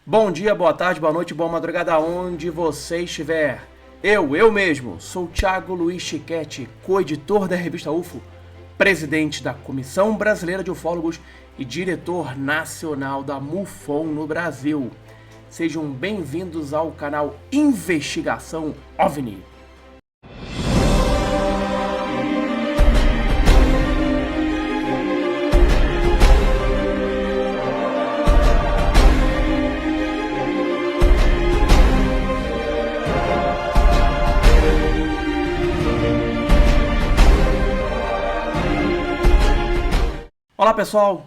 Bom dia, boa tarde, boa noite, boa madrugada, onde você estiver. Eu mesmo, sou o Thiago Luiz Ticchetti, coeditor da Revista UFO, presidente da Comissão Brasileira de Ufólogos e diretor nacional da MUFON no Brasil. Sejam bem-vindos ao canal Investigação Ovni. Olá pessoal,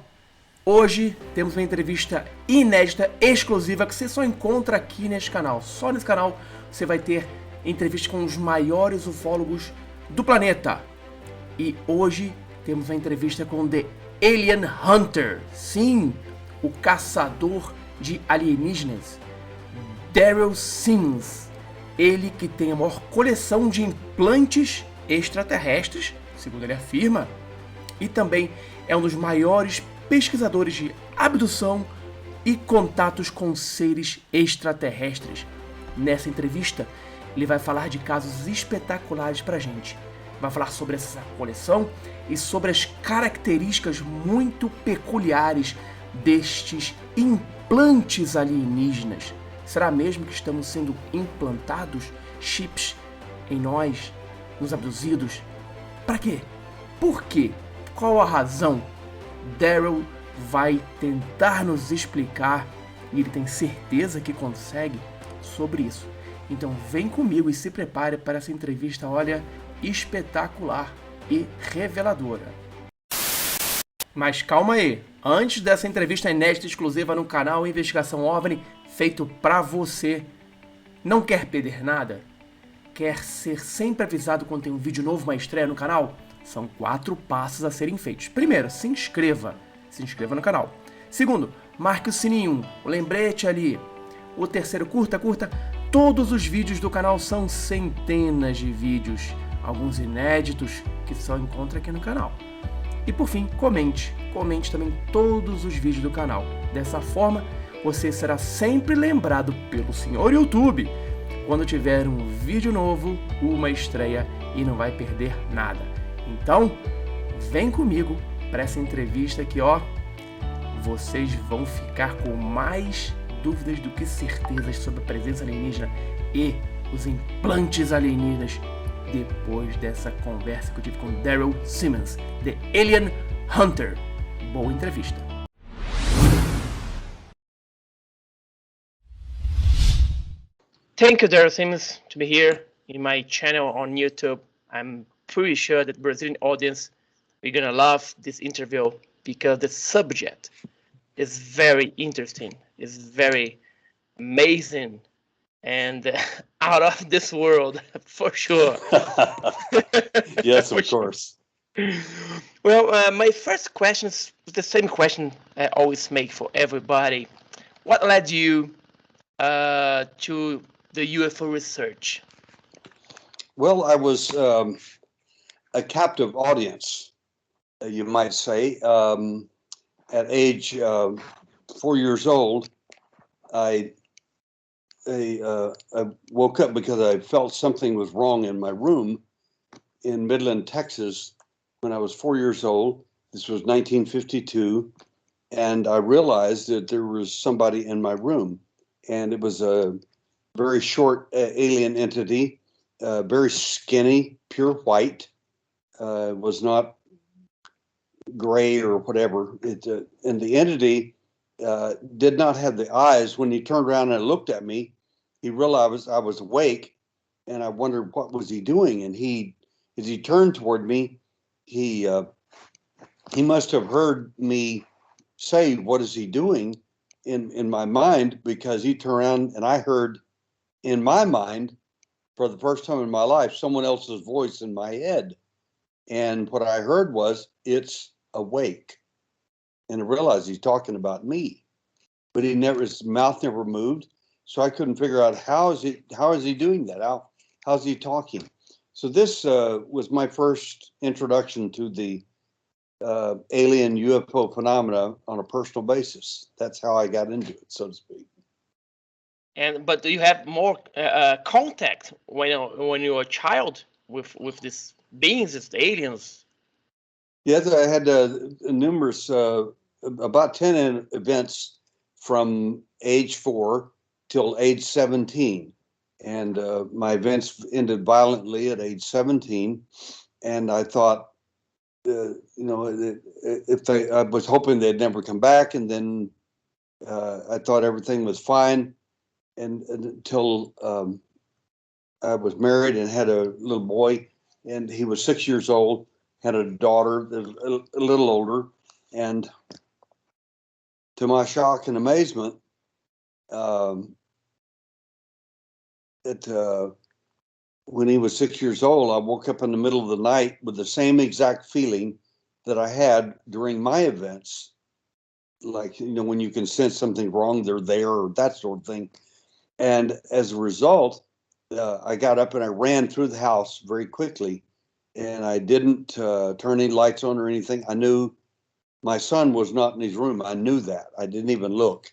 hoje temos uma entrevista inédita, exclusiva, que você só encontra aqui neste canal. Só nesse canal você vai ter entrevistas com os maiores ufólogos do planeta. E hoje temos uma entrevista com The Alien Hunter, sim, o caçador de alienígenas, Derrel Sims. Ele que tem a maior coleção de implantes extraterrestres, segundo ele afirma, e também é um dos maiores pesquisadores de abdução e contatos com seres extraterrestres. Nessa entrevista, ele vai falar de casos espetaculares pra gente. Vai falar sobre essa coleção e sobre as características muito peculiares destes implantes alienígenas. Será mesmo que estamos sendo implantados chips em nós, nos abduzidos? Para quê? Por quê? Qual a razão? Derrel vai tentar nos explicar, e ele tem certeza que consegue, sobre isso. Então vem comigo e se prepare para essa entrevista, olha, espetacular e reveladora. Mas calma aí, antes dessa entrevista inédita exclusiva no canal Investigação OVNI, feito pra você, não quer perder nada? Quer ser sempre avisado quando tem um vídeo novo, uma estreia no canal? São 4 passos a serem feitos. Primeiro, se inscreva no canal. Segundo, marque o sininho, o lembrete ali. O terceiro, curta. Todos os vídeos do canal são centenas de vídeos, alguns inéditos que só encontra aqui no canal. E por fim, comente também todos os vídeos do canal. Dessa forma, você será sempre lembrado pelo senhor YouTube quando tiver um vídeo novo, uma estreia, e não vai perder nada. Então, vem comigo para essa entrevista que, ó, vocês vão ficar com mais dúvidas do que certezas sobre a presença alienígena e os implantes alienígenas depois dessa conversa que eu tive com Derrel Sims, The Alien Hunter. Boa entrevista. Thank you, Derrel Sims, to be here in my channel on YouTube. I'm pretty sure that Brazilian audience are gonna love this interview because the subject is very interesting, is very amazing, and out of this world for sure. Yes, of course. Well, my first question is the same question I always make for everybody. What led you to the UFO research? Well, I was a captive audience, you might say. At age 4 years old, I woke up because I felt something was wrong in my room in Midland, Texas, when I was 4 years old. This was 1952, and I realized that there was somebody in my room, and it was a very short alien entity, very skinny, pure white. Was not gray or whatever. And the entity did not have the eyes. When he turned around and looked at me, he realized I was awake, and I wondered what was he doing. And as he turned toward me, he must have heard me say, "What is he doing?" in my mind, because he turned around and I heard in my mind, for the first time in my life, someone else's voice in my head. And what I heard was, "It's awake." And I realized he's talking about me, but his mouth never moved. So I couldn't figure out how is he doing that? How's he talking? So this was my first introduction to the alien UFO phenomena on a personal basis. That's how I got into it, so to speak. And but do you have more contact when you were a child with these beings, these aliens? Yes, I had numerous, about 10 events from age 4 till age 17. And my events ended violently at age 17. And I thought, I was hoping they'd never come back. And then I thought everything was fine. And until I was married and had a little boy, and he was 6 years old, had a daughter a little older, and to my shock and amazement, when he was 6 years old, I woke up in the middle of the night with the same exact feeling that I had during my events. Like, when you can sense something wrong, they're there, or that sort of thing. And as a result, I got up and I ran through the house very quickly, and I didn't turn any lights on or anything. I knew my son was not in his room. I knew that. I didn't even look.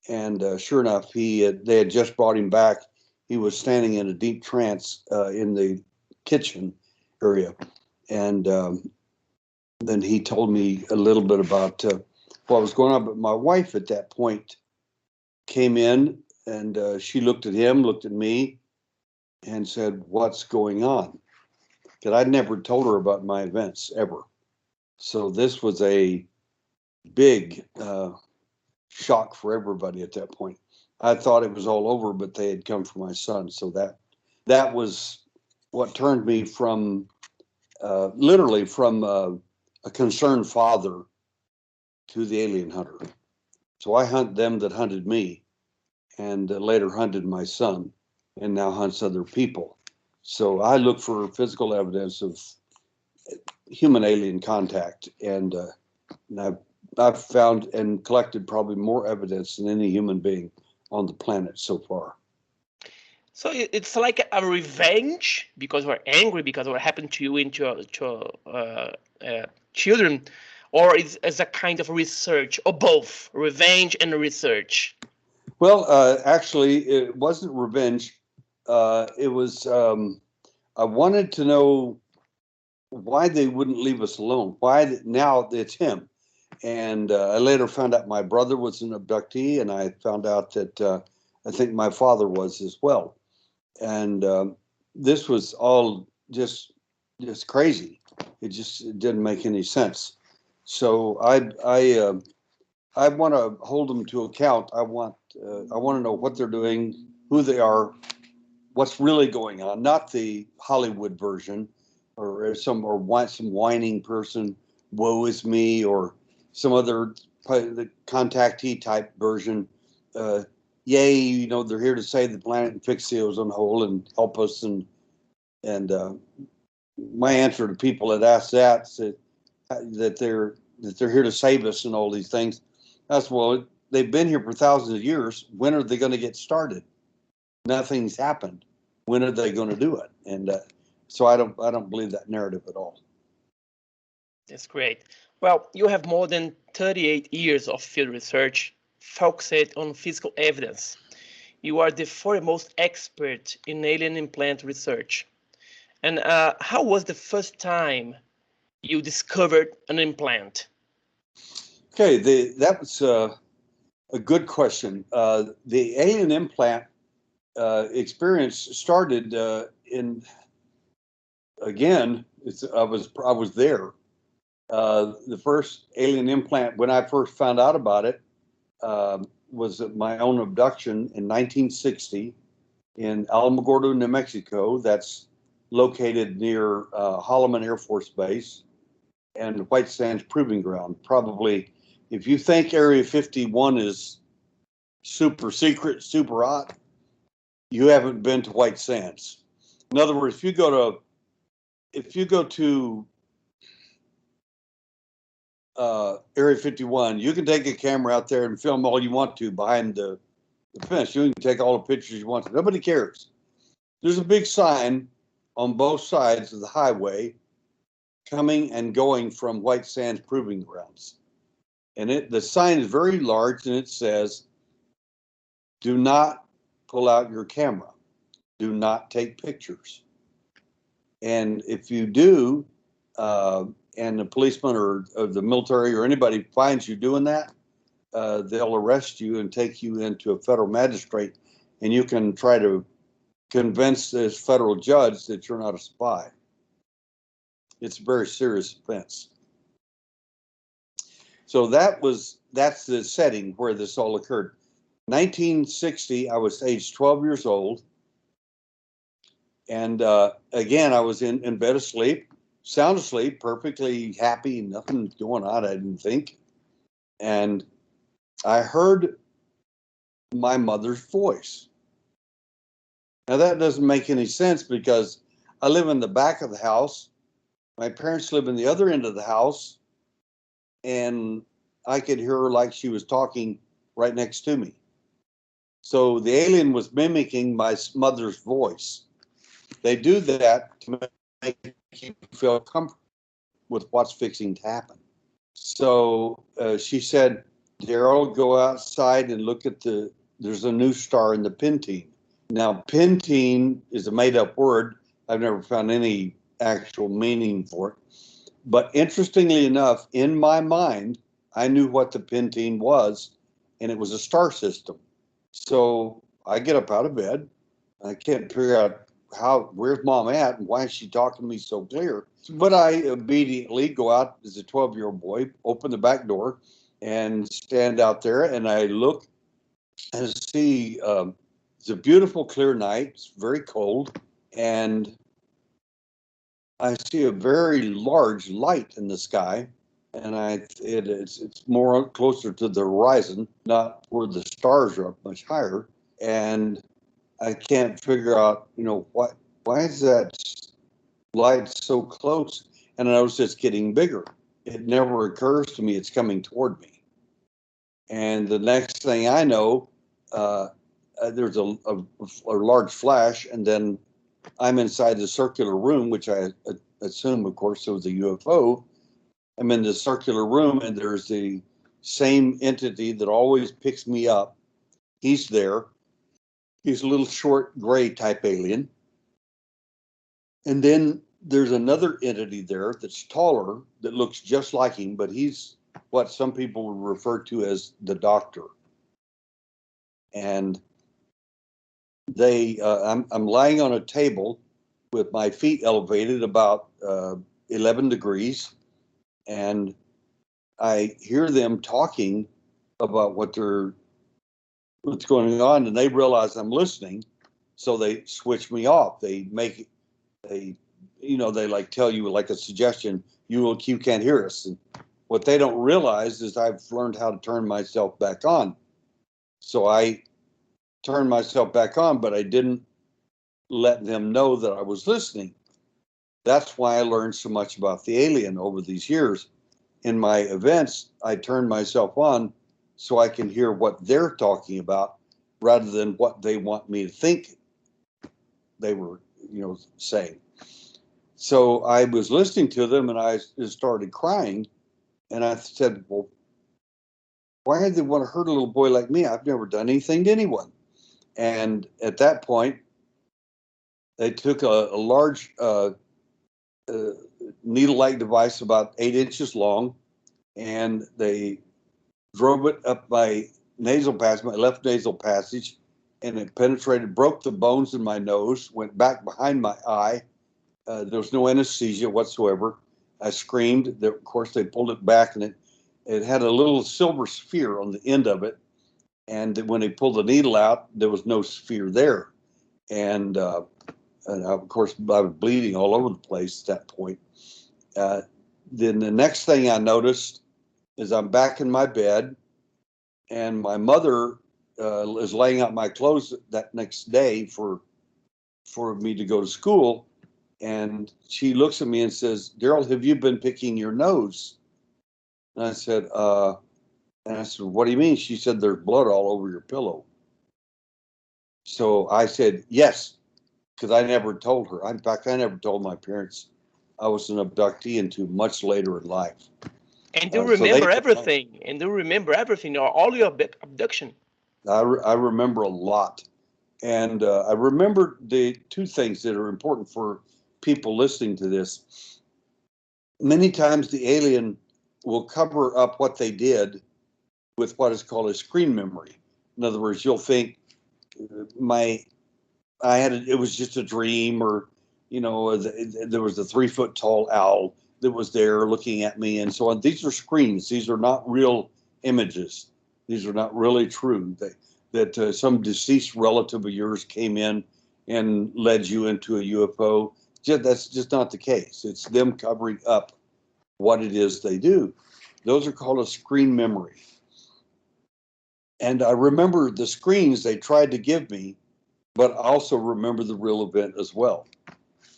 And sure enough, they had just brought him back. He was standing in a deep trance in the kitchen area. And then he told me a little bit about what was going on. But my wife at that point came in, and she looked at him, looked at me, and said, "What's going on?" Because I'd never told her about my events ever. So this was a big shock for everybody at that point. I thought it was all over, but they had come for my son. So that was what turned me from literally from a concerned father to the alien hunter. So I hunt them that hunted me, and later hunted my son, and now hunts other people. So I look for physical evidence of human alien contact, and I've found and collected probably more evidence than any human being on the planet so far. So it's like a revenge because we're angry because what happened to you and to your children, or is as a kind of research, or both revenge and research? Well, actually, it wasn't revenge. It was I wanted to know why they wouldn't leave us alone. Why now it's him. And I later found out my brother was an abductee, and I found out that I think my father was as well. And this was all just crazy. It didn't make any sense. So I want to hold them to account. I want to know what they're doing, who they are, what's really going on, not the Hollywood version, or some whining person, woe is me, or some other the contactee type version. Yay, they're here to save the planet and fix the ozone hole and help us. And my answer to people that ask that they're here to save us and all these things, that's, well, they've been here for thousands of years. When are they going to get started? Nothing's happened. When are they going to do it? And so I don't believe that narrative at all. That's great. Well, you have more than 38 years of field research focused on physical evidence. You are the foremost expert in alien implant research. And how was the first time you discovered an implant? Okay, that was a good question. The alien implant experience started in, again, I was there. The first alien implant, when I first found out about it, was my own abduction in 1960 in Alamogordo, New Mexico. That's located near Holloman Air Force Base and White Sands Proving Ground. Probably, if you think Area 51 is super secret, super hot, you haven't been to White Sands. In other words, if you go to Area 51, you can take a camera out there and film all you want to behind the fence. You can take all the pictures you want to. Nobody cares. There's a big sign on both sides of the highway coming and going from White Sands Proving Grounds. And the sign is very large, and it says, "Do not pull out your camera. Do not take pictures. And if you do, and the policeman or the military or anybody finds you doing that, they'll arrest you and take you into a federal magistrate, and you can try to convince this federal judge that you're not a spy. It's a very serious offense. So that's the setting where this all occurred. 1960, I was age 12 years old. And again, I was in bed asleep, sound asleep, perfectly happy, nothing going on, I didn't think. And I heard my mother's voice. Now that doesn't make any sense because I live in the back of the house. My parents live in the other end of the house, and I could hear her like she was talking right next to me. So the alien was mimicking my mother's voice. They do that to make you feel comfortable with what's fixing to happen. So she said, Derrel, go outside and look at there's a new star in the Pentine. Now, Pentine is a made-up word. I've never found any actual meaning for it. But interestingly enough, in my mind, I knew what the Pentine was, and it was a star system. So I get up out of bed. I can't figure out where's mom at and why is she talking to me so clear? But I obediently go out as a 12-year-old boy, open the back door and stand out there, and I look and see it's a beautiful clear night. It's very cold, and I see a very large light in the sky, and it's more closer to the horizon, not where the stars are up much higher. And I can't figure out, why is that light so close? And I notice it's getting bigger. It never occurs to me it's coming toward me. And the next thing I know, there's a large flash, and then I'm inside the circular room, which I assume, of course, it was a UFO. I'm in the circular room, and there's the same entity that always picks me up. He's there. He's a little short, gray type alien. And then there's another entity there that's taller, that looks just like him, but he's what some people would refer to as the doctor. And I'm lying on a table with my feet elevated about 11 degrees, and I hear them talking about what's going on, and they realize I'm listening, so they switch me off. They like tell you like a suggestion, you can't hear us. And what they don't realize is I've learned how to turn myself back on. So I turned myself back on, but I didn't let them know that I was listening. That's why I learned so much about the alien over these years. In my events, I turned myself on so I can hear what they're talking about rather than what they want me to think they were, saying. So I was listening to them, and I just started crying, and I said, well, why do they want to hurt a little boy like me? I've never done anything to anyone. And at that point, they took a large needle-like device about 8 inches long, and they drove it up my nasal passage, my left nasal passage, and it penetrated, broke the bones in my nose, went back behind my eye. There was no anesthesia whatsoever. I screamed. Of course, they pulled it back, and it had a little silver sphere on the end of it. And when they pulled the needle out, there was no sphere there. And of course, I was bleeding all over the place at that point. Then the next thing I noticed is I'm back in my bed, and my mother is laying out my clothes that next day for me to go to school. And she looks at me and says, Derrel, have you been picking your nose? And I said, what do you mean? She said, there's blood all over your pillow. So I said, yes, because I never told her. In fact, I never told my parents I was an abductee until much later in life. And do remember everything. And do remember everything, all your abduction. I remember a lot. And I remember the two things that are important for people listening to this. Many times the alien will cover up what they did with what is called a screen memory. In other words, you'll think it was just a dream, or there was a 3-foot tall owl that was there looking at me, and so on. These are screens. These are not real images. These are not really true. That some deceased relative of yours came in and led you into a UFO. That's just not the case. It's them covering up what it is they do. Those are called a screen memory. And I remember the screens they tried to give me, but I also remember the real event as well.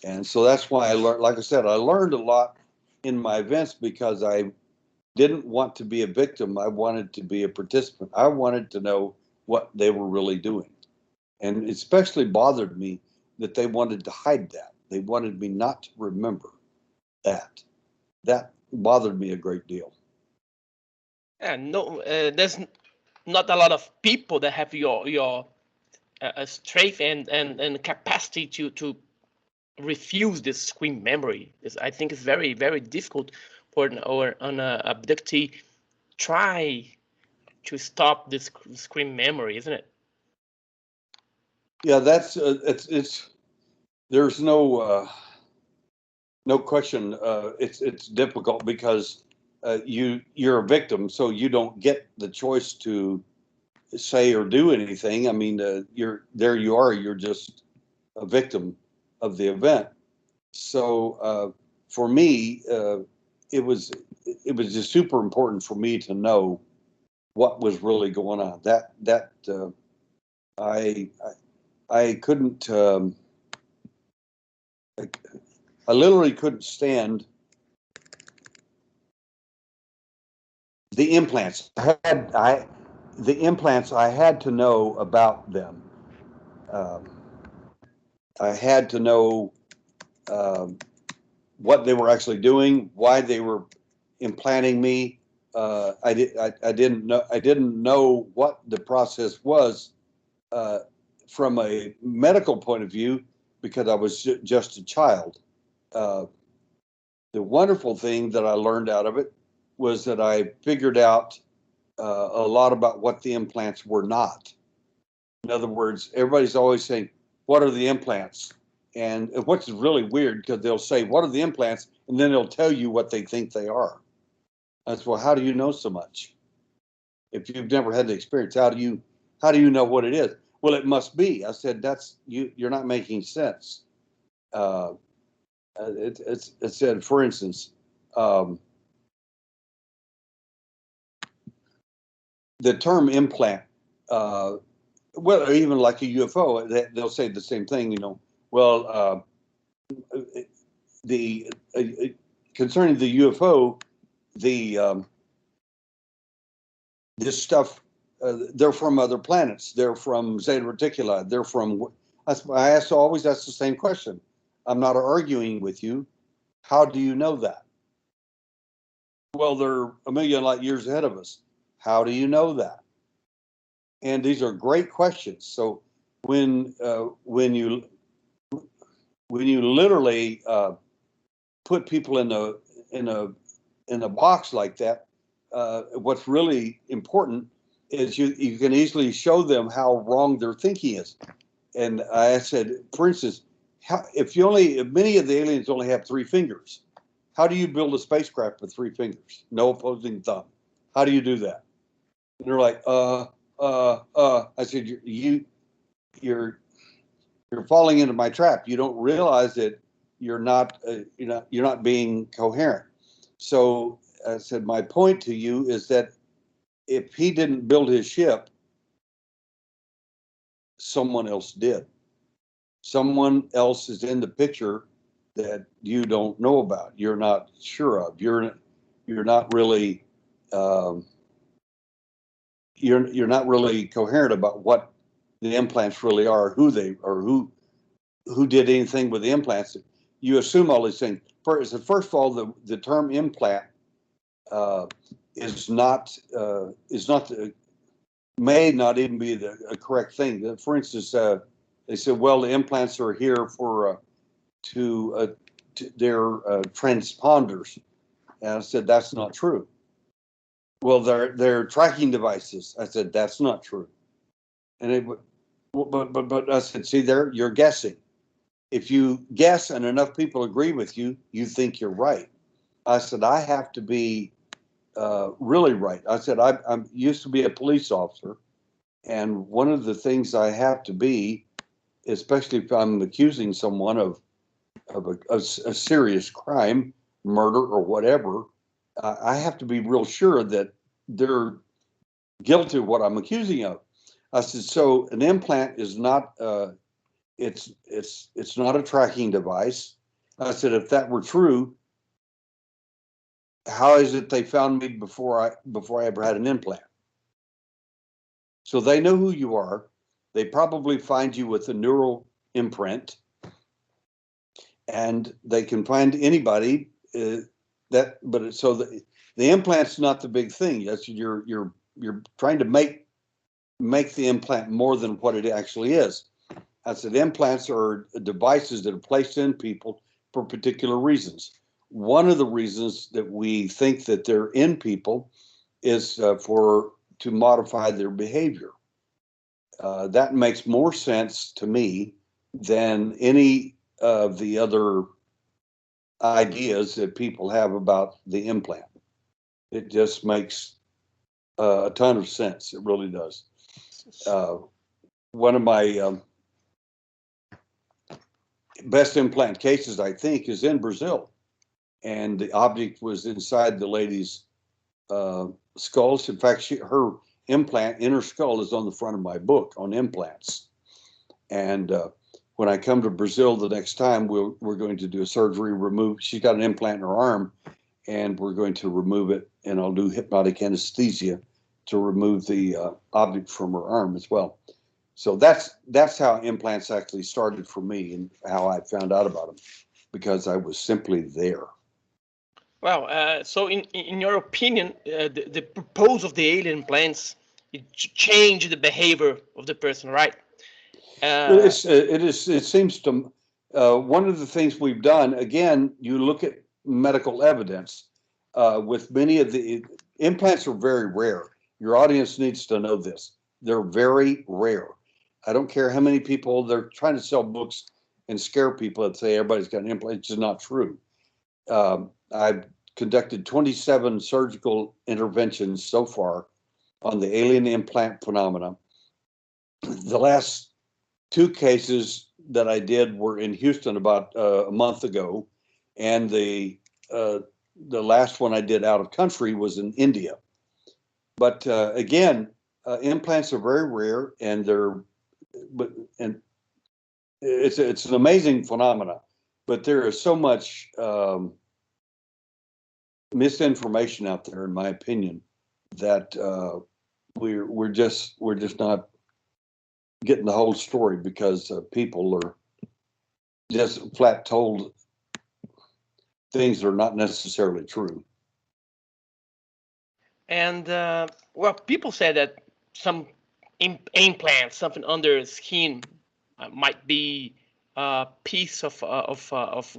And so that's why I learned, like I said, I learned a lot in my events because I didn't want to be a victim. I wanted to be a participant. I wanted to know what they were really doing. And it especially bothered me that they wanted to hide that. They wanted me not to remember that. That bothered me a great deal. And no, there's not a lot of people that have your strength and capacity to refuse this screen memory. I think it's very, very difficult for an abductee try to stop this screen memory, isn't it? Yeah, that's it's there's no question. It's difficult because you're a victim, so you don't get the choice to say or do anything. I mean, you are. You're just a victim of the event. So for me, it was just super important for me to know what was really going on. I couldn't. I literally couldn't stand the implants. The implants. I had to know about them. I had to know what they were actually doing, why they were implanting me. I didn't know what the process was from a medical point of view because I was just a child. The wonderful thing that I learned out of it was that I figured out a lot about what the implants were not. In other words, everybody's always saying, "What are the implants?" And what's really weird because they'll say, "What are the implants?" and then they'll tell you what they think they are. That's, well, how do you know so much? If you've never had the experience, how do you know what it is? Well, it must be. I said, you're not making sense. It said, for instance, the term implant, well, even like a UFO, they'll say the same thing, well, concerning the UFO, this stuff, they're from other planets. They're from Zeta Reticuli. They're from, I always ask the same question. I'm not arguing with you. How do you know that? Well, they're a million light years ahead of us. How do you know that? And these are great questions. So when you literally put people in a box like that, what's really important is you can easily show them how wrong their thinking is. And I said, for instance, many of the aliens only have 3 fingers. How do you build a spacecraft with 3 fingers? No opposing thumb. How do you do that? And they're like, I said, you're falling into my trap. You don't realize that you're not being coherent. So I said, my point to you is that if he didn't build his ship, someone else did. Someone else is in the picture that you don't know about. You're not sure of. You're not really you're not really coherent about what the implants really are, who did anything with the implants. You assume all these things. First of all, the term implant is not may not even be a correct thing. For instance, they said, well, the implants are here for their transponders. And I said, that's not true. Well, they're tracking devices. I said, that's not true. And they would, but I said, see, there you're guessing. If you guess and enough people agree with you, you think you're right. I said, I have to be really right. I said, I used to be a police officer, and one of the things I have to be, especially if I'm accusing someone of a serious crime, murder or whatever, I have to be real sure that they're guilty of what I'm accusing of. I said, so an implant is not it's not a tracking device. I said, if that were true, how is it they found me before I ever had an implant? So they know who you are. They probably find you with a neural imprint, and they can find anybody But so the implant's not the big thing. Yes, you're trying to make the implant more than what it actually is. I said implants are devices that are placed in people for particular reasons. One of the reasons that we think that they're in people is to modify their behavior. That makes more sense to me than any of the other ideas that people have about the implant. It just makes a ton of sense. It really does. One of my best implant cases, I think, is in Brazil. And the object was inside the lady's skull. In fact, her implant in her skull is on the front of my book on implants. And when I come to Brazil the next time, we're going to do a surgery, she's got an implant in her arm, and we're going to remove it, and I'll do hypnotic anesthesia to remove the object from her arm as well. So that's how implants actually started for me and how I found out about them, because I was simply there. Well, so in your opinion, the purpose of the alien implants it changed the behavior of the person, right? It seems to one of the things we've done, again, you look at medical evidence with many of the implants are very rare. Your audience needs to know this. They're very rare. I don't care how many people, they're trying to sell books and scare people and say everybody's got an implant. It's just not true. I've conducted 27 surgical interventions so far on the alien implant phenomena. The last 2 cases that I did were in Houston about a month ago, and the last one I did out of country was in India. But again, implants are very rare, and it's an amazing phenomena. But there is so much misinformation out there, in my opinion, that we're just not getting the whole story, because people are just flat told things that are not necessarily true. And well, people say that some implants, something under the skin, might be a piece of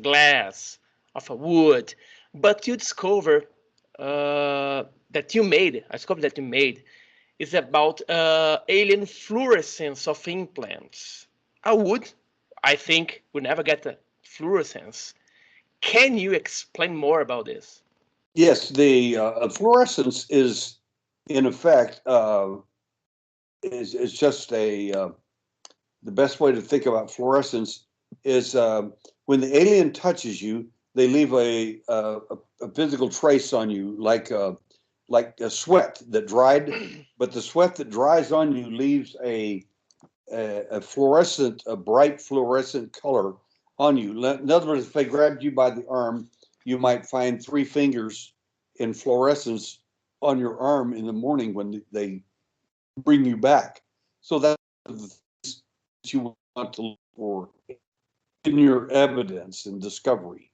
glass, of a wood, but you discover that you made. I discovered that you made is about alien fluorescence of implants. A wood, I think, will never get the fluorescence. Can you explain more about this? Yes, the fluorescence is, in effect, is just the best way to think about fluorescence is when the alien touches you, they leave a physical trace on you, like a sweat that dried, but the sweat that dries on you leaves a bright fluorescent color on you. In other words, if they grabbed you by the arm, you might find 3 fingers in fluorescence on your arm in the morning when they bring you back. So that's the things you want to look for in your evidence and discovery.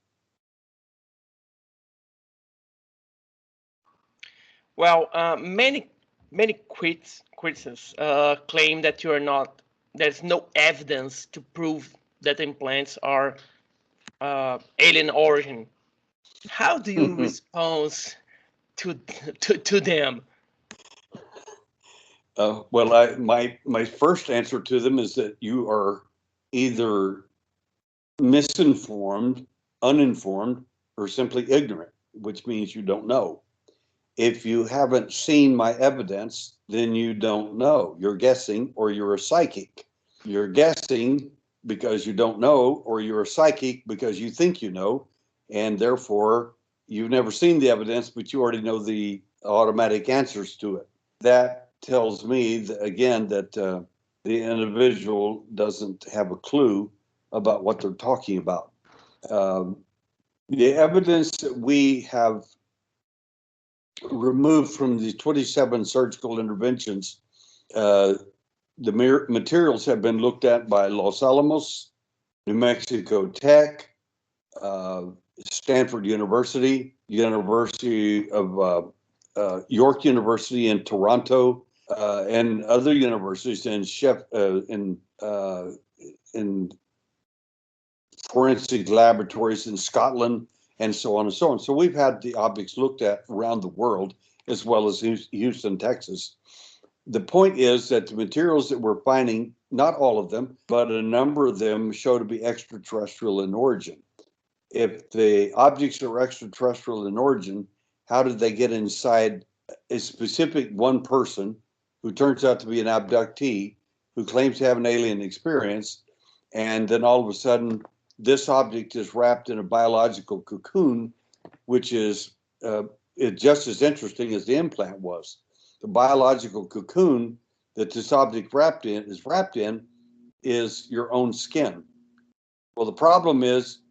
Well, many many critics claim that there's no evidence to prove that implants are alien origin. How do you respond to them? Well, my first answer to them is that you are either misinformed, uninformed, or simply ignorant, which means you don't know. If you haven't seen my evidence, then you don't know. You're guessing, or you're a psychic. You're guessing because you don't know, or you're a psychic because you think you know, and therefore you've never seen the evidence, but you already know the automatic answers to it. That tells me, again, that the individual doesn't have a clue about what they're talking about. The evidence that we have removed from the 27 surgical interventions, the materials have been looked at by Los Alamos, New Mexico Tech, Stanford University, University of York University in Toronto, and other universities in forensic laboratories in Scotland, and so on and so on. So we've had the objects looked at around the world, as well as Houston, Texas. The point is that the materials that we're finding, not all of them, but a number of them show to be extraterrestrial in origin. If the objects are extraterrestrial in origin, how did they get inside a specific one person who turns out to be an abductee, who claims to have an alien experience, and then all of a sudden this object is wrapped in a biological cocoon, which is just as interesting as the implant was. The biological cocoon that this object is wrapped in is your own skin. Well, the problem is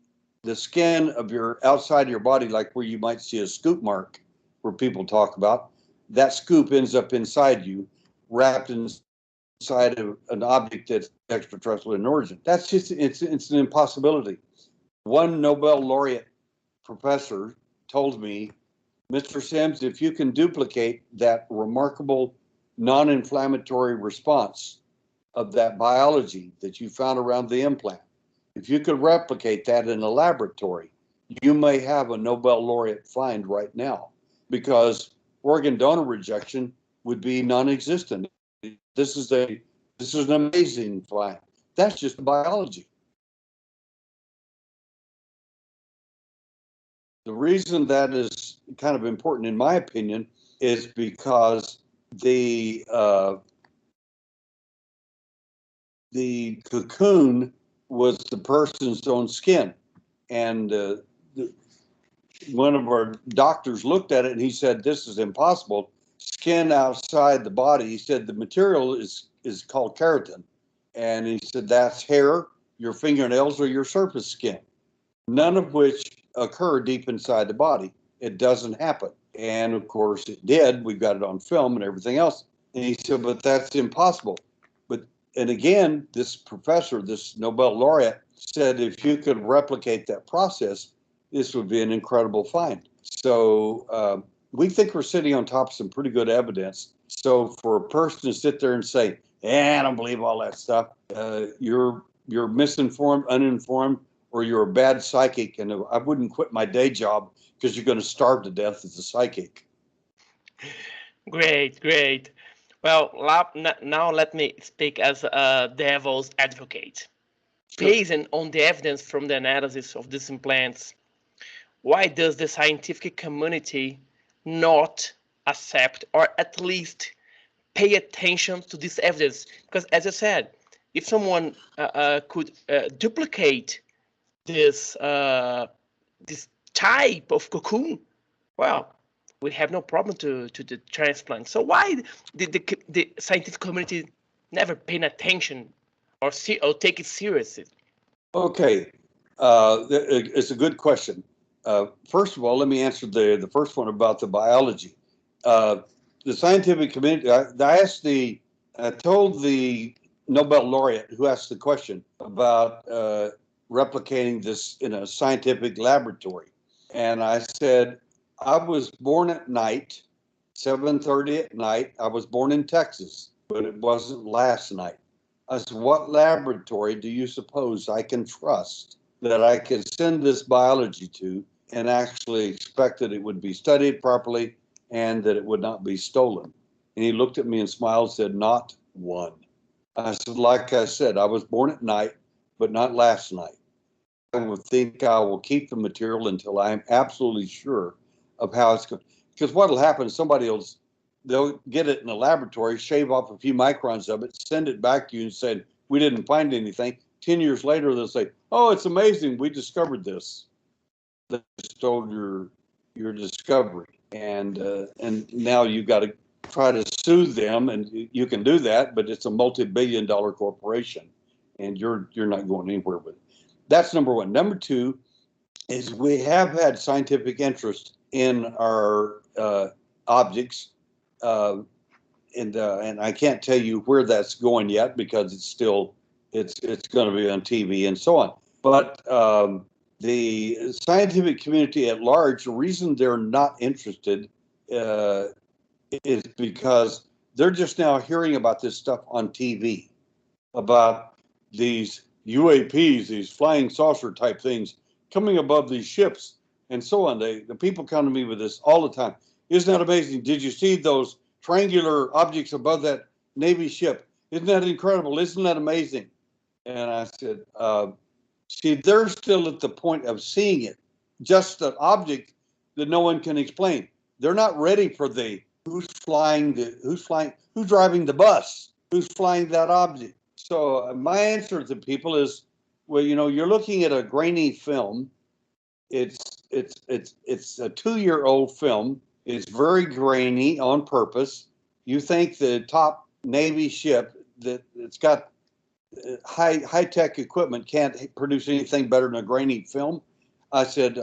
the skin of your outside of your body, like where you might see a scoop mark, where people talk about, that scoop ends up inside you, wrapped inside of an object that's extraterrestrial in origin. That's just, it's an impossibility. One Nobel laureate professor told me, Mr. Sims, if you can duplicate that remarkable non-inflammatory response of that biology that you found around the implant, if you could replicate that in a laboratory, you may have a Nobel laureate find right now, because organ donor rejection would be non-existent. This is an amazing find. That's just biology. The reason that is kind of important, in my opinion, is because the cocoon was the person's own skin, and one of our doctors looked at it and he said, "This is impossible. Skin outside the body." He said the material is called keratin, and he said that's hair, your fingernails, or your surface skin, none of which occur deep inside the body. It doesn't happen. And of course it did. We've got it on film and everything else. And he said, but that's impossible. And again, this professor, this Nobel laureate, said if you could replicate that process, this would be an incredible find. So we think we're sitting on top of some pretty good evidence. So for a person to sit there and say, I don't believe all that stuff, you're misinformed, uninformed, or you're a bad psychic, and I wouldn't quit my day job because you're going to starve to death as a psychic. Great. Well, now let me speak as a devil's advocate. Sure. Based on the evidence from the analysis of these implants, why does the scientific community not accept, or at least pay attention to this evidence? Because, as I said, if someone could duplicate this type of cocoon, well, we have no problem to the transplant. So why the scientific community never paying attention or take it seriously? Okay, it's a good question. First of all, let me answer the first one about the biology. The scientific community, I told the Nobel laureate who asked the question about replicating this in a scientific laboratory. And I said, I was born at night 7:30 at night. I was born in Texas, but it wasn't last night. I said, what laboratory do you suppose I can trust that I could send this biology to and actually expect that it would be studied properly and that it would not be stolen? And he looked at me and smiled and said, not one. I said, like I said, I was born at night, but not last night. I would think I will keep the material until I'm absolutely sure of how it's going. Because what will happen is they'll get it in the laboratory, shave off a few microns of it, send it back to you and say, we didn't find anything. 10 years later, they'll say, oh, it's amazing, we discovered this. They stole your discovery. And now you've got to try to sue them, and you can do that, but it's a multi-billion-dollar corporation, and you're not going anywhere with it. That's number one. Number two is we have had scientific interest in our objects, and I can't tell you where that's going yet because it's going to be on TV and so on. But the scientific community at large, the reason they're not interested is because they're just now hearing about this stuff on TV, about these UAPs, these flying saucer type things coming above these ships and so on. The people come to me with this all the time. Isn't that amazing? Did you see those triangular objects above that Navy ship? Isn't that incredible? Isn't that amazing? And I said, see, they're still at the point of seeing it, just an object that no one can explain. They're not ready for who's driving the bus, who's flying that object. So my answer to people is, well, you're looking at a grainy film. It's a 2-year-old film. It's very grainy on purpose. You think the top Navy ship that it's got high-tech equipment can't produce anything better than a grainy film? I said,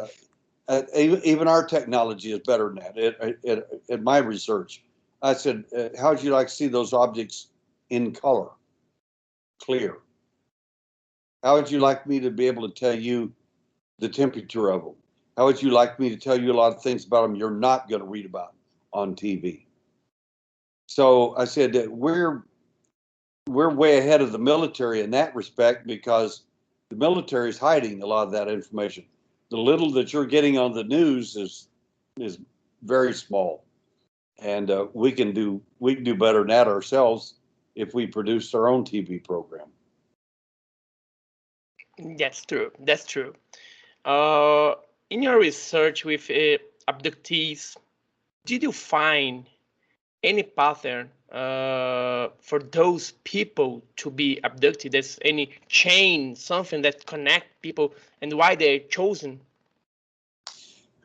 even our technology is better than that. At my research, I said, how would you like to see those objects in color, clear? How would you like me to be able to tell you the temperature of them? How would you like me to tell you a lot of things about them you're not going to read about on TV? So I said that we're way ahead of the military in that respect because the military is hiding a lot of that information. The little that you're getting on the news is very small, and we can do better than that ourselves if we produce our own TV program. That's true. That's true. In your research with abductees, did you find any pattern for those people to be abducted? There's any chain, something that connect people and why they're chosen?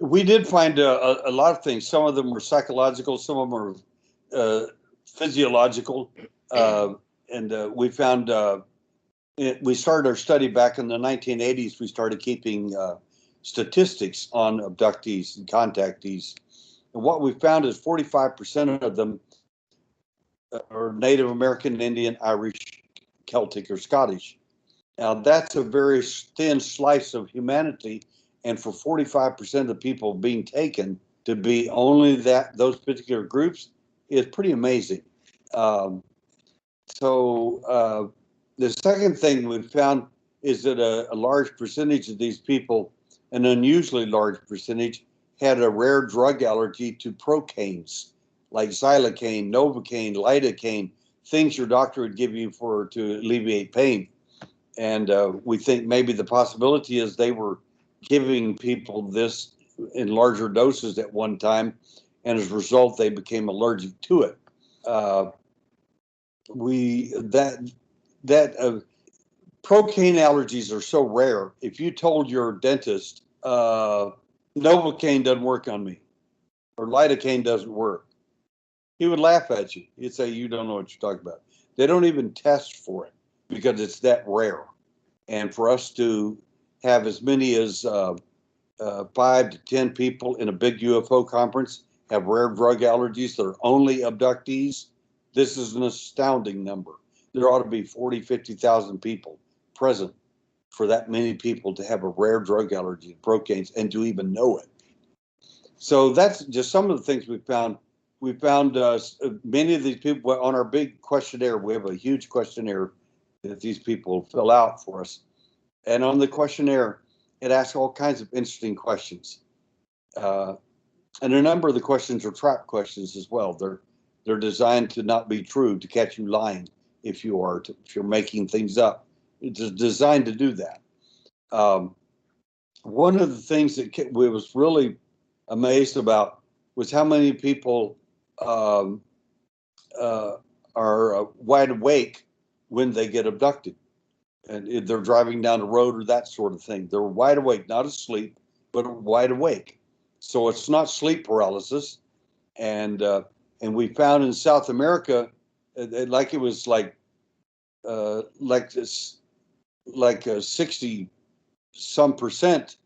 We did find a lot of things. Some of them were psychological, some of them were physiological, and we found. We started our study back in the 1980s. We started keeping statistics on abductees and contactees. And what we found is 45% of them are Native American, Indian, Irish, Celtic, or Scottish. Now, that's a very thin slice of humanity. And for 45% of the people being taken to be only those particular groups is pretty amazing. The second thing we found is that a large percentage of these people, an unusually large percentage, had a rare drug allergy to procaines, like xylocaine, novocaine, lidocaine, things your doctor would give you to alleviate pain. And we think maybe the possibility is they were giving people this in larger doses at one time, and as a result, they became allergic to it. Procaine allergies are so rare. If you told your dentist, Novocaine doesn't work on me, or lidocaine doesn't work, he would laugh at you. He'd say, you don't know what you're talking about. They don't even test for it because it's that rare. And for us to have as many as 5 to 10 people in a big UFO conference have rare drug allergies that are only abductees, this is an astounding number. There ought to be 40, 50,000 people present for that many people to have a rare drug allergy to procaines and to even know it. So that's just some of the things we found. we found many of these people on our big questionnaire. We have a huge questionnaire that these people fill out for us. And on the questionnaire, it asks all kinds of interesting questions. And a number of the questions are trap questions as well. They're designed to not be true, to catch you lying if you're making things up. It's designed to do that. One of the things that we was really amazed about was how many people are wide awake when they get abducted, and they're driving down the road or that sort of thing. They're wide awake, not asleep, but wide awake. So it's not sleep paralysis. And we found in South America, like it was like 60 some percent,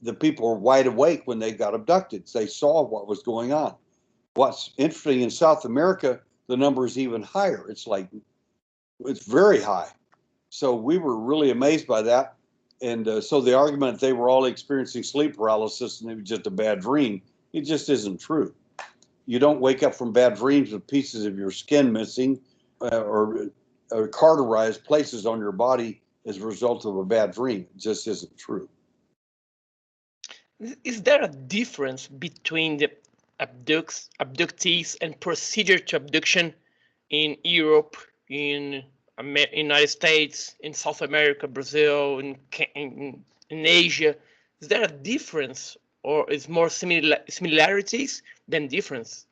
the people were wide awake when they got abducted. They saw what was going on. What's interesting, in South America, the number is even higher. It's very high. So we were really amazed by that. And so the argument they were all experiencing sleep paralysis and it was just a bad dream, it just isn't true. You don't wake up from bad dreams with pieces of your skin missing or cauterized places on your body as a result of a bad dream. It just isn't true. Is there a difference between the abductees and procedure to abduction in Europe, in United States, in South America, Brazil, in Asia? Is there a difference, or is more similarities than difference?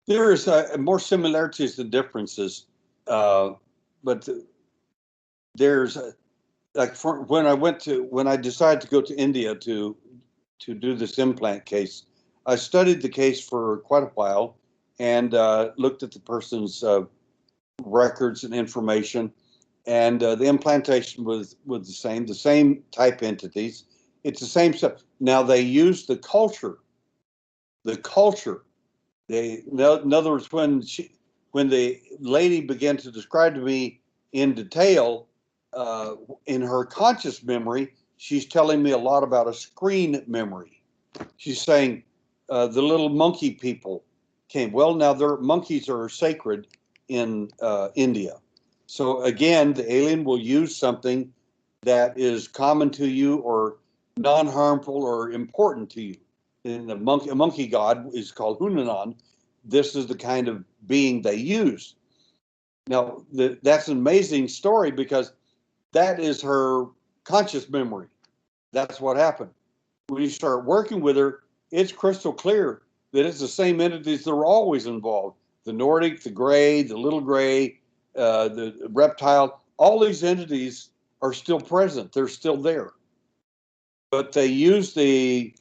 There is more similarities than differences, but there's when I decided to go to India to do this implant case, I studied the case for quite a while and looked at the person's records and information, and the implantation was the same type entities. It's the same stuff. Now they use the culture. In other words, when the lady began to describe to me in detail, in her conscious memory, she's telling me a lot about a screen memory. She's saying the little monkey people came. Well, now their monkeys are sacred in India. So again, the alien will use something that is common to you or non-harmful or important to you. And a monkey god is called Hunanan. This is the kind of being they use. Now, that's an amazing story because that is her conscious memory. That's what happened. When you start working with her, it's crystal clear that it's the same entities that were always involved. The Nordic, the gray, the little gray, the reptile, all these entities are still present. They're still there. But they use the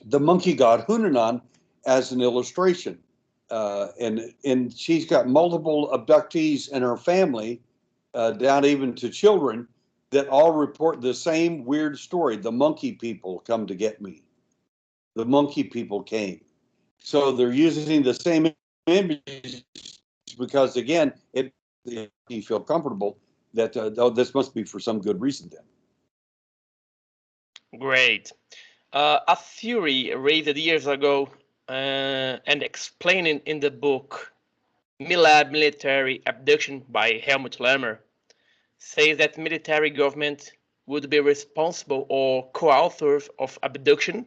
monkey god Hunanan as an illustration. And she's got multiple abductees in her family, down even to children, that all report the same weird story. The monkey people come to get me. The monkey people came. So they're using the same images because, again, you feel comfortable that this must be for some good reason then. Great. A theory raised years ago and explained in the book Military Abduction by Helmut Lermer says that military government would be responsible or co-authors of abduction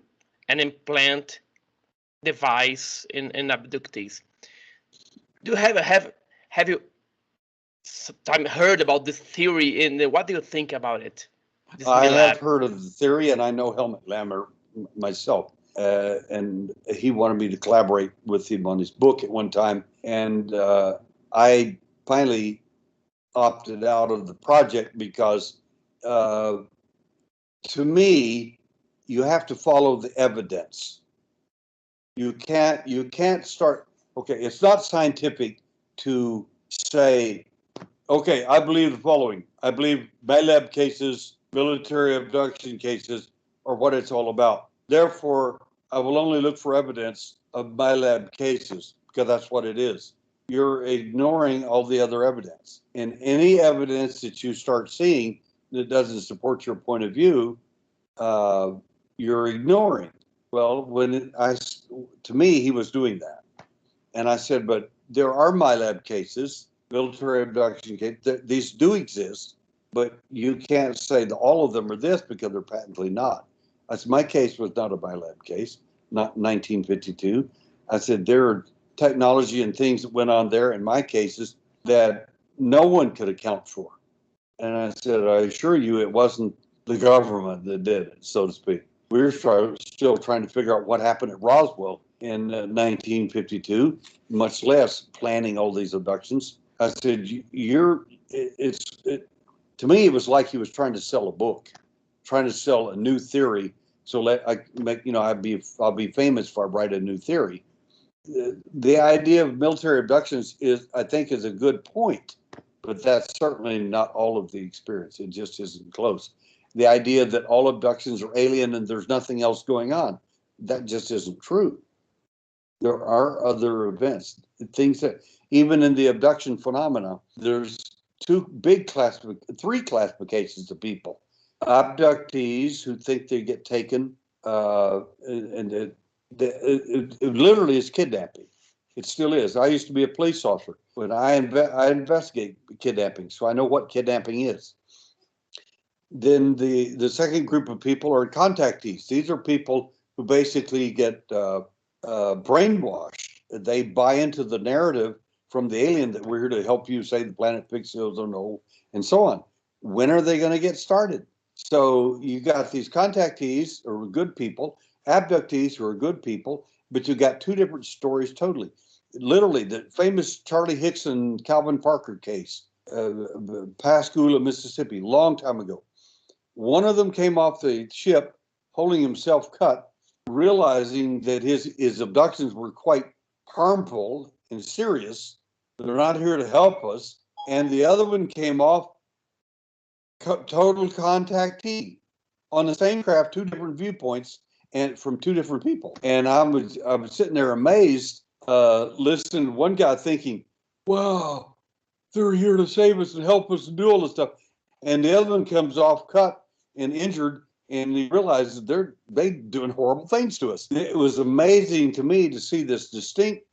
and implant device in abductees. Do you have you sometime heard about this theory and what do you think about it? I have heard of the theory, and I know Helmut Lermer myself, and he wanted me to collaborate with him on his book at one time, and I finally opted out of the project because, to me, you have to follow the evidence. You can't start. Okay, it's not scientific to say, okay, I believe the following. I believe MALAB cases, military abduction cases, are what it's all about. Therefore, I will only look for evidence of MALAB cases because that's what it is. You're ignoring all the other evidence. And any evidence that you start seeing that doesn't support your point of view, you're ignoring. Well, when to me, he was doing that. And I said, but there are MILAB cases, military abduction cases. These do exist, but you can't say that all of them are this because they're patently not. I said, my case was not a MILAB case, not 1952. I said, there are technology and things that went on there in my cases that no one could account for. And I said, I assure you it wasn't the government that did it, so to speak. We're still trying to figure out what happened at Roswell in 1952, much less planning all these abductions. I said, to me, it was like he was trying to sell a book, trying to sell a new theory. So I'll be famous if I write a new theory. The idea of military abductions is a good point, but that's certainly not all of the experience. It just isn't close. The idea that all abductions are alien and there's nothing else going on, that just isn't true. There are other events, things that even in the abduction phenomena, there's three classifications of people. Abductees who think they get taken, and it literally is kidnapping. It still is. I used to be a police officer when I investigate kidnapping, so I know what kidnapping is. Then the second group of people are contactees. These are people who basically get brainwashed. They buy into the narrative from the alien that we're here to help you save the planet, fix the ozone hole, and so on. When are they going to get started? So you got these contactees who are good people, abductees who are good people, but you got two different stories totally. Literally, the famous Charlie Hickson, Calvin Parker case, Pascagoula, Mississippi, long time ago. One of them came off the ship holding himself cut, realizing that his abductions were quite harmful and serious. They're not here to help us. And the other one came off total contactee on the same craft, two different viewpoints and from two different people. And I was sitting there amazed, listening to one guy thinking, wow, they're here to save us and help us and do all this stuff. And the other one comes off cut and injured, and he realizes they're doing horrible things to us. It was amazing to me to see this distinct,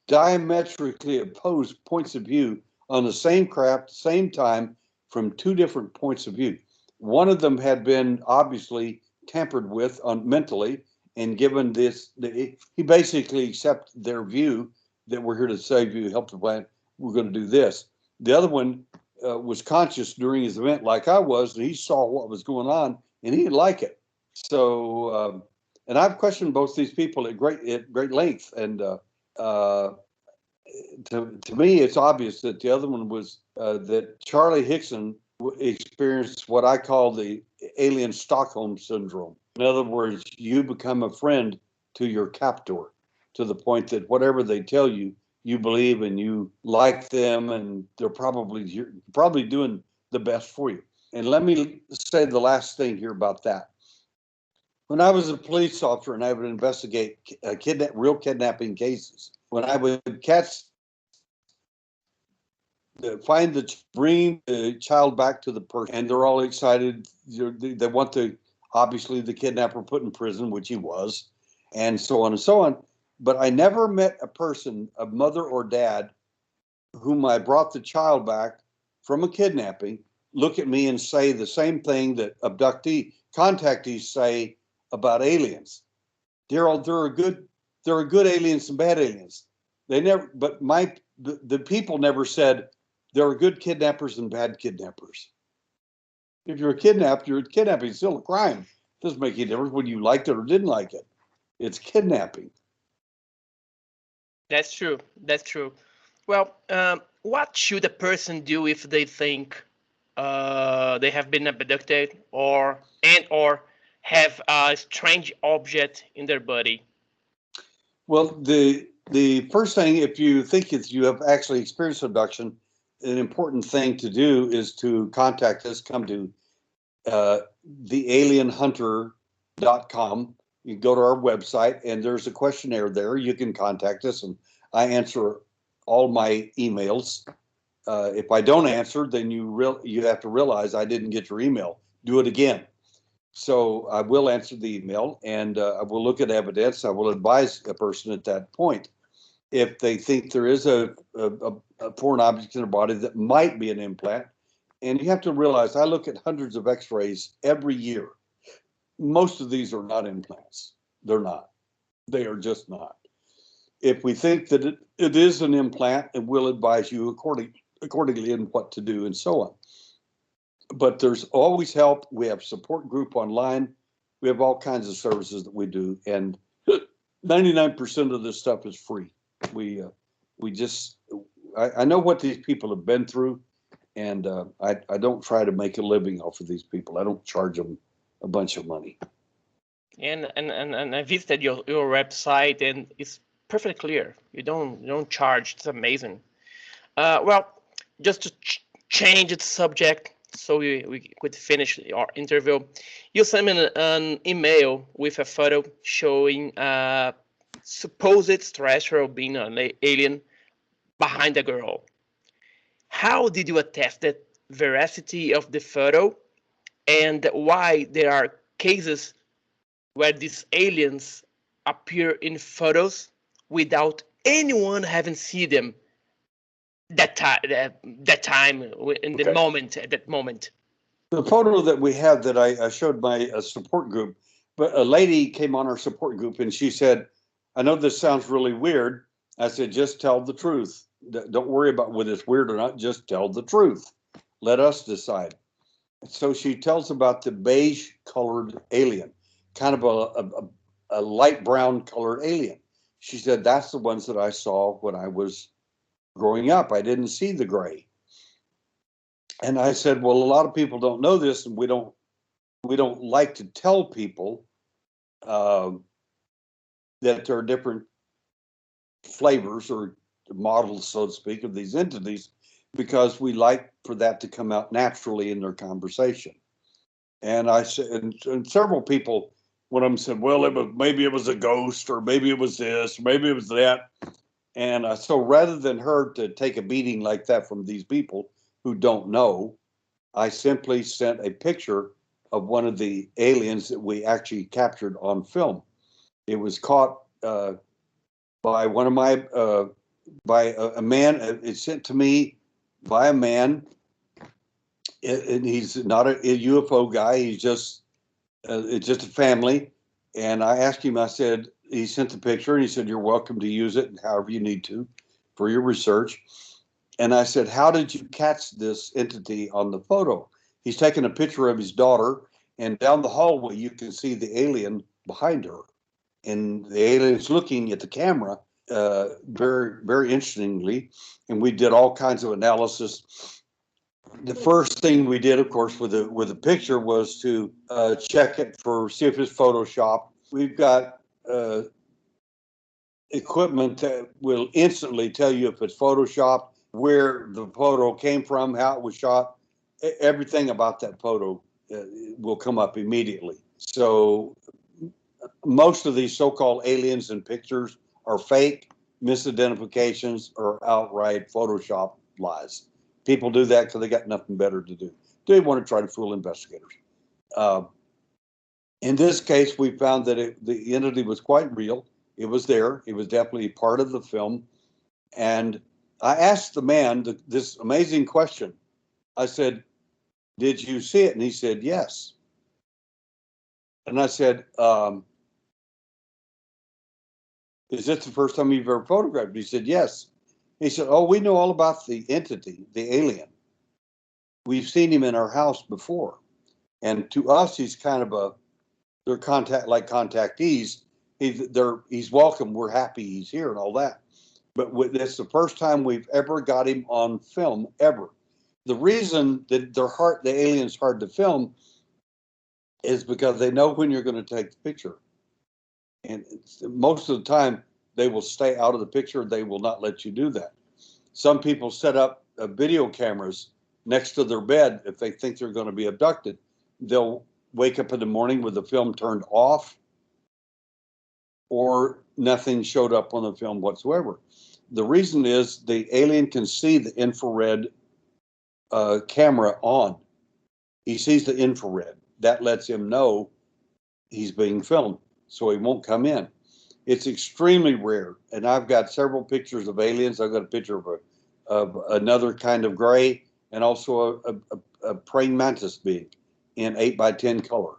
diametrically opposed points of view on the same craft, same time, from two different points of view. One of them had been obviously tampered with mentally and given this, he basically accepted their view that we're here to save you, help the planet, we're going to do this. The other one was conscious during his event like I was, and he saw what was going on, and he didn't like it. So, and I've questioned both these people at great length, and to me, it's obvious that the other one was that Charlie Hickson experienced what I call the alien Stockholm syndrome. In other words, you become a friend to your captor to the point that whatever they tell you, you believe and you like them, and you're probably doing the best for you. And let me say the last thing here about that. When I was a police officer and I would investigate real kidnapping cases, when I would bring the child back to the person, and they're all excited. They want obviously the kidnapper put in prison, which he was, and so on and so on. But I never met a person, a mother or dad, whom I brought the child back from a kidnapping, look at me and say the same thing that contactees say about aliens. Derrel, there are good aliens and bad aliens. They never, but the people never said there are good kidnappers and bad kidnappers. If you're kidnapped, you're kidnapping. It's still a crime. It doesn't make any difference whether you liked it or didn't like it. It's kidnapping. That's true. That's true. Well, what should a person do if they think they have been abducted or have a strange object in their body? Well, the first thing, if you think you have actually experienced abduction, an important thing to do is to contact us. Come to thealienhunter.com. You go to our website, and there's a questionnaire there. You can contact us, and I answer all my emails. If I don't answer, then you have to realize I didn't get your email. Do it again. So I will answer the email, and I will look at evidence. I will advise a person at that point if they think there is a foreign object in their body that might be an implant. And you have to realize, I look at hundreds of x-rays every year. Most of these are not implants. They're not. They are just not. If we think that it is an implant, it will advise you accordingly in what to do and so on. But there's always help. We have support group online. We have all kinds of services that we do. And 99% of this stuff is free. I know what these people have been through, and I don't try to make a living off of these people. I don't charge them a bunch of money. And I visited your website, and it's perfectly clear. You don't charge. It's amazing. Well, just to change the subject, so we could finish our interview. You sent me an email with a photo showing supposed extraterrestrial being an alien behind a girl. How did you attest the veracity of the photo, and why there are cases where these aliens appear in photos without anyone having seen them at that moment? The photo that we have that I showed my support group, but a lady came on our support group and she said, I know this sounds really weird. I said, just tell the truth. Don't worry about whether it's weird or not. Just tell the truth. Let us decide. So she tells about the beige colored alien, kind of a light brown colored alien. She said, that's the ones that I saw when I was growing up. I didn't see the gray. And I said, well, a lot of people don't know this, and we don't like to tell people that there are different flavors or models, so to speak, of these entities, because we like for that to come out naturally in their conversation. And I said, and several people, one of them said, well, maybe it was a ghost, or maybe it was this, or maybe it was that. And so rather than her to take a beating like that from these people who don't know, I simply sent a picture of one of the aliens that we actually captured on film. It was caught by one of my, by a man. It's sent to me by a man, and he's not a UFO guy. He's just, it's just a family. And I asked him, I said, he sent the picture, and he said, you're welcome to use it however you need to for your research. And I said, how did you catch this entity on the photo? He's taking a picture of his daughter, and down the hallway, you can see the alien behind her. And the alien's looking at the camera very, very interestingly. And we did all kinds of analysis. The first thing we did, of course, with the picture was to check it see if it's Photoshop. We've got equipment that will instantly tell you if it's Photoshop, where the photo came from, how it was shot. Everything about that photo will come up immediately. So most of these so-called aliens in pictures are fake, misidentifications, or outright Photoshop lies. People do that because they got nothing better to do. They want to try to fool investigators. In this case, we found that the entity was quite real. It was there. It was definitely part of the film. And I asked the man this amazing question. I said, did you see it? And he said, yes. And I said, is this the first time you've ever photographed it? He said, yes. He said, oh, we know all about the entity, the alien. We've seen him in our house before. And to us, he's kind of they're contactees. He's welcome. We're happy he's here and all that. But it's the first time we've ever got him on film, ever. The reason that the alien's hard to film is because they know when you're going to take the picture. And most of the time, they will stay out of the picture. They will not let you do that. Some people set up video cameras next to their bed if they think they're going to be abducted. They'll wake up in the morning with the film turned off, or nothing showed up on the film whatsoever. The reason is the alien can see the infrared camera on. He sees the infrared. that lets him know he's being filmed, so he won't come in. It's extremely rare, and I've got several pictures of aliens. I've got a picture of another kind of gray, and also a praying mantis being in 8x10 color.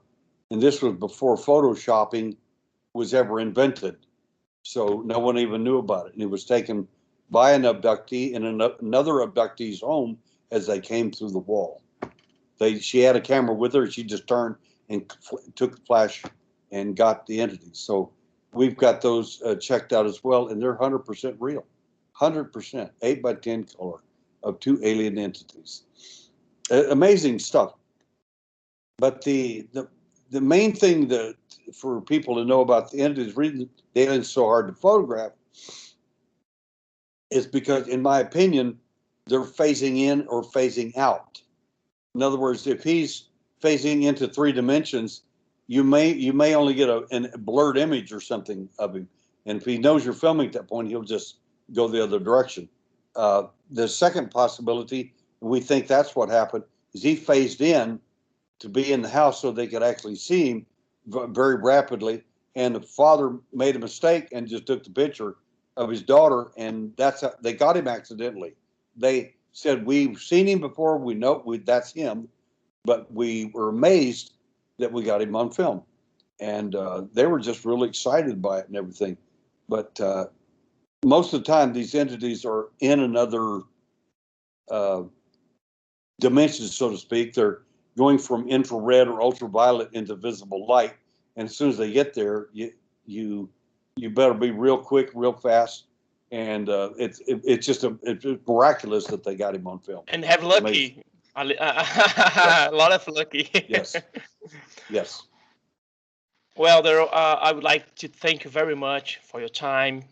And this was before photoshopping was ever invented, so no one even knew about it. And it was taken by an abductee in another abductee's home as they came through the wall. She had a camera with her. She just turned and took the flash and got the entities. So we've got those checked out as well, and they're 100% real. 100%, 8x10 color of 2 alien entities. Amazing stuff. But the main thing that for people to know about the entities, reason the aliens so hard to photograph, is because, in my opinion, they're phasing in or phasing out. In other words, if he's phasing into 3 dimensions, you may only get a blurred image or something of him. And if he knows you're filming at that point, he'll just go the other direction. The second possibility, we think that's what happened, is he phased in to be in the house so they could actually see him very rapidly. And the father made a mistake and just took the picture of his daughter, and that's how they got him accidentally. They said, we've seen him before, we know that's him, but we were amazed that we got him on film. And they were just really excited by it and everything. But most of the time, these entities are in another dimension, so to speak. They're going from infrared or ultraviolet into visible light. And as soon as they get there, you better be real quick, real fast. And it's just it's miraculous that they got him on film. And have lucky. A lot of lucky. Yes. Yes. Well, Derrel, I would like to thank you very much for your time,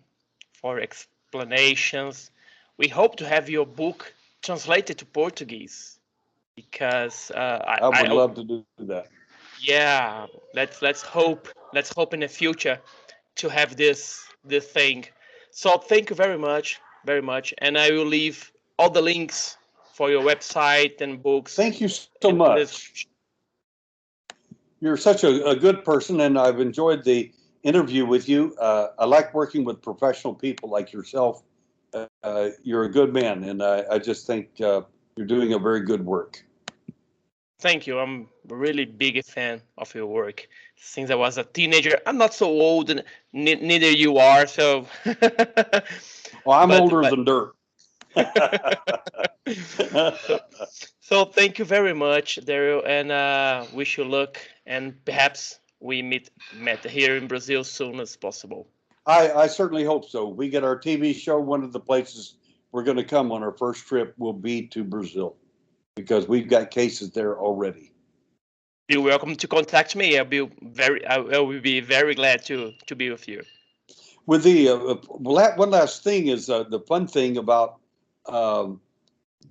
for explanations. We hope to have your book translated to Portuguese, because I would love to do that. Yeah, let's hope in the future to have this thing. So thank you very much, and I will leave all the links for your website and books. Thank you so much. You're such a good person, and I've enjoyed the interview with you. I like working with professional people like yourself. You're a good man, and I just think you're doing a very good work. Thank you. I'm a really big fan of your work. Since I was a teenager, I'm not so old, and neither you are. So, well, I'm older than dirt. So thank you very much, Derrel, and wish you luck. And perhaps we met here in Brazil as soon as possible. I certainly hope so. We get our TV show. One of the places we're going to come on our first trip will be to Brazil, because we've got cases there already. You're welcome to contact me. I will be very glad to be with you. With the one last thing is the fun thing about the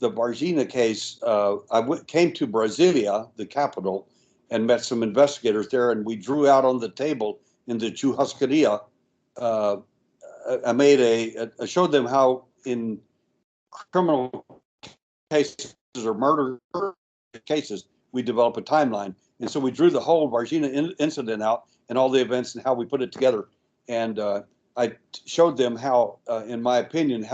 Varginha case. I came to Brasilia, the capital, and met some investigators there, and we drew out on the table in the churrascaria. I showed them how in criminal cases or murder cases, we develop a timeline. And so we drew the whole Varginha incident out and all the events and how we put it together. And I showed them how, in my opinion,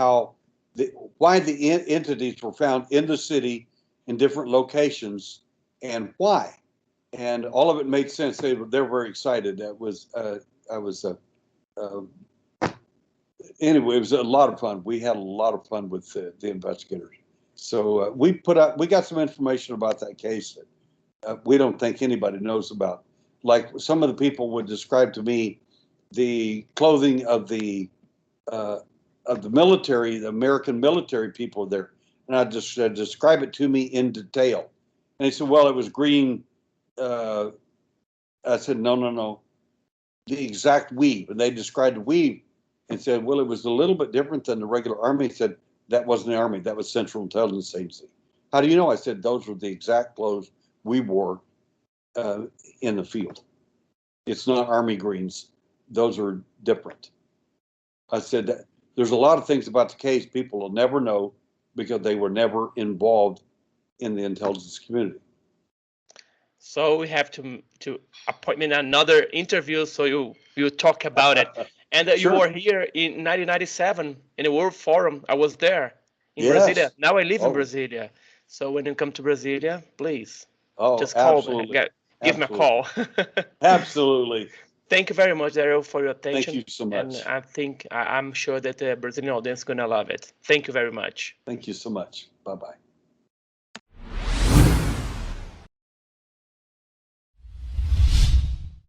why the entities were found in the city in different locations and why. And all of it made sense. They're very excited. Anyway, it was a lot of fun. We had a lot of fun with the investigators. So we got some information about that case that we don't think anybody knows about. Like some of the people would describe to me the clothing of the military, the American military people there, and I just describe it to me in detail. And they said, "Well, it was green." I said, "No, the exact weave." And they described the weave and said, "Well, it was a little bit different than the regular army." He said, "That wasn't the army. That was Central Intelligence Agency." "How do you know?" I said, "Those were the exact clothes we wore in the field. It's not army greens. Those are different." I said, "There's a lot of things about the case people will never know because they were never involved in the intelligence community." So we have to appointment another interview so you talk about it. And you Sure. were here in 1997 in the World Forum. I was there in Yes. Brasilia. Now I live in Oh. Brasilia. So when you come to Brasilia, please just call absolutely. me. Give me a Absolutely. call. Absolutely. Thank you very much, Derrel, for your attention. Thank you so much. And I think I'm sure that the Brazilian audience is going to love it. Thank you very much. Thank you so much. Bye-bye.